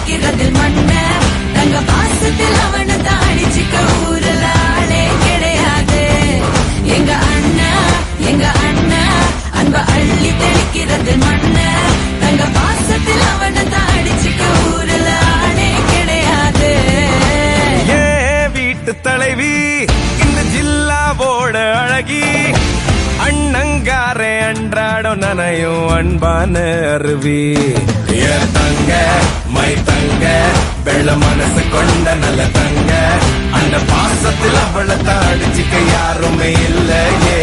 தெளிக்கிறது மண்ண தங்க பாசத்தில் அவனை தாடிச்சுக்க ஊரல ஆளே கிடையாது எங்க அண்ணா அன்ப அள்ளி தெளிக்கிறது மண்ண தங்க பாசத்தில் அவனை தாடிச்சுக்க ஊரல ஆளே கிடையாது வீட்டு தலைவி இந்த ஜில்லாவோட அழகி அண்ணங்காரே அன்றாடம் நனையும் அன்பான அருவி தங்க மை தங்க வெள்ள மனசு கொண்ட நல்ல தங்க அந்த பாசத்தில் அவளை தாடிச்சுக்க யாருமே இல்லையே